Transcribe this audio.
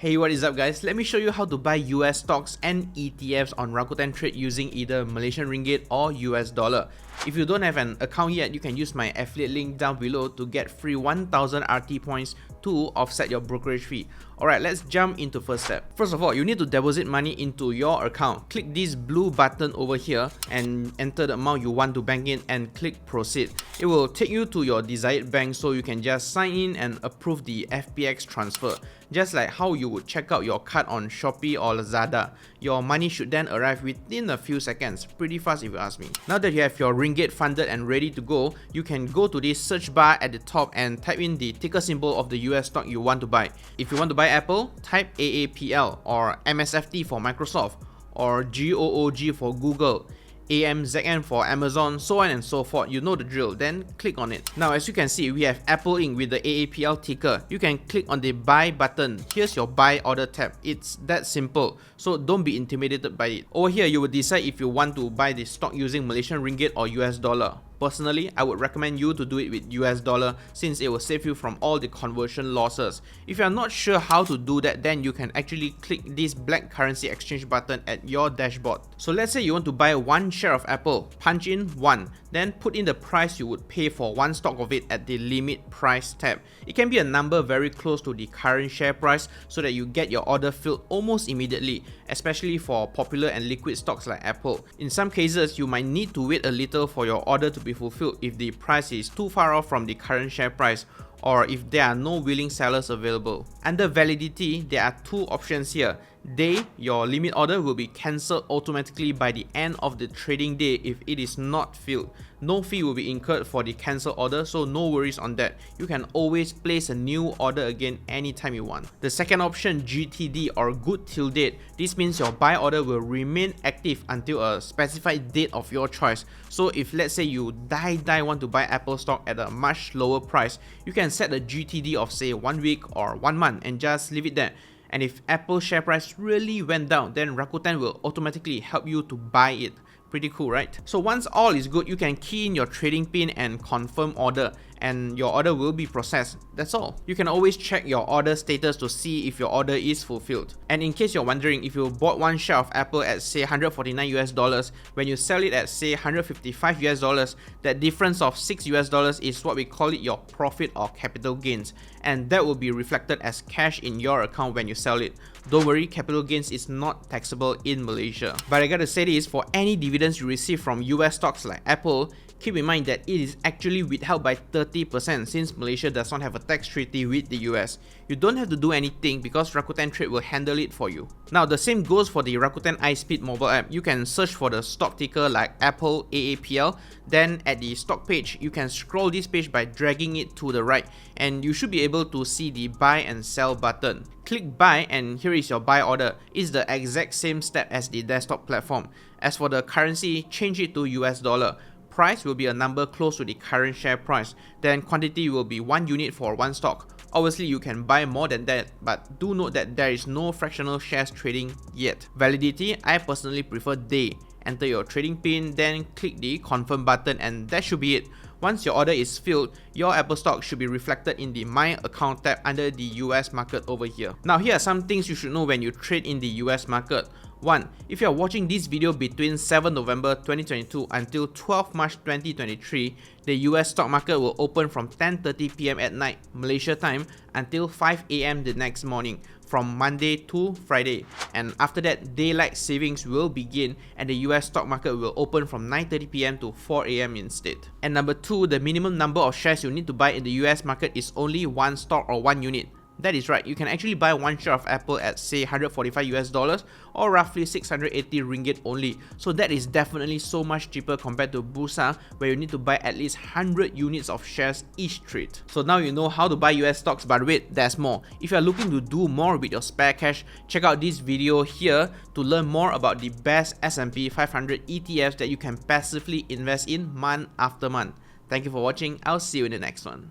Hey, what is up guys? Let me show you how to buy US stocks and ETFs on Rakuten Trade using either Malaysian Ringgit or US dollar. If you don't have an account yet, you can use my affiliate link down below to get free 1000 RT points to offset your brokerage fee. Alright, let's jump into first step. First of all, you need to deposit money into your account. Click this blue button over here and enter the amount you want to bank in and click proceed. It will take you to your desired bank so you can just sign in and approve the FPX transfer. Just like how you would check out your card on Shopee or Lazada. Your money should then arrive within a few seconds. Pretty fast if you ask me. Now that you have your ringgit funded and ready to go, you can go to this search bar at the top and type in the ticker symbol of the US stock you want to buy. If you want to buy Apple, type AAPL, or MSFT for Microsoft, or GOOG for Google, AMZN for Amazon, so on and so forth. You know the drill, then click on it. Now as you can see, we have Apple Inc. with the AAPL ticker. You can click on the buy button. Here's your buy order tab. It's that simple, so don't be intimidated by it. Over here, you will decide if you want to buy the stock using Malaysian Ringgit or US dollar. Personally, I would recommend you to do it with US dollar since it will save you from all the conversion losses. If you are not sure how to do that, then you can actually click this black currency exchange button at your dashboard. So let's say you want to buy one share of Apple, punch in 1, then put in the price you would pay for one stock of it at the limit price tab. It can be a number very close to the current share price so that you get your order filled almost immediately, especially for popular and liquid stocks like Apple. In some cases, you might need to wait a little for your order to be fulfilled if the price is too far off from the current share price, or if there are no willing sellers available. Under validity, there are two options here. Day, your limit order will be cancelled automatically by the end of the trading day if it is not filled. No fee will be incurred for the cancelled order, so no worries on that. You can always place a new order again anytime you want. The second option, GTD, or good till date. This means your buy order will remain active until a specified date of your choice. So if let's say you want to buy Apple stock at a much lower price, you can set a GTD of say 1 week or 1 month and just leave it there. And if Apple share price really went down, then Rakuten will automatically help you to buy it. Pretty cool, right? So once all is good, you can key in your trading pin and confirm order, and your order will be processed. That's all. You can always check your order status to see if your order is fulfilled. And in case you're wondering, if you bought one share of Apple at say $149 US, when you sell it at say $155 US, that difference of $6 US is what we call it your profit or capital gains, and that will be reflected as cash in your account when you sell it. Don't worry, capital gains is not taxable in Malaysia. But I gotta say this, for any dividends you receive from US stocks like Apple, keep in mind that it is actually withheld by 30% since Malaysia does not have a tax treaty with the US. You don't have to do anything because Rakuten Trade will handle it for you. Now the same goes for the Rakuten iSpeed mobile app. You can search for the stock ticker like Apple AAPL, then at the stock page, you can scroll this page by dragging it to the right, and you should be able to see the buy and sell button. Click buy and here is your buy order. It's the exact same step as the desktop platform. As for the currency, change it to US dollar. Price will be a number close to the current share price. Then quantity will be 1 unit for one stock. Obviously, you can buy more than that, but do note that there is no fractional shares trading yet. Validity, I personally prefer day. Enter your trading pin, then click the confirm button, and that should be it. Once your order is filled, your Apple stock should be reflected in the My Account tab under the US market over here. Now here are some things you should know when you trade in the US market. 1. If you are watching this video between 7 November 2022 until 12 March 2023, the US stock market will open from 10:30 PM at night Malaysia time until 5 AM the next morning, from Monday to Friday. And after that, daylight savings will begin and the US stock market will open from 9:30 PM to 4 AM instead. And number 2, the minimum number of shares you need to buy in the US market is only one stock or one unit. That is right, you can actually buy one share of Apple at say $145 US or roughly 680 ringgit only. So that is definitely so much cheaper compared to Bursa, where you need to buy at least 100 units of shares each trade. So now you know how to buy US stocks, but wait, there's more. If you are looking to do more with your spare cash, check out this video here to learn more about the best S&P 500 ETFs that you can passively invest in month after month. Thank you for watching, I'll see you in the next one.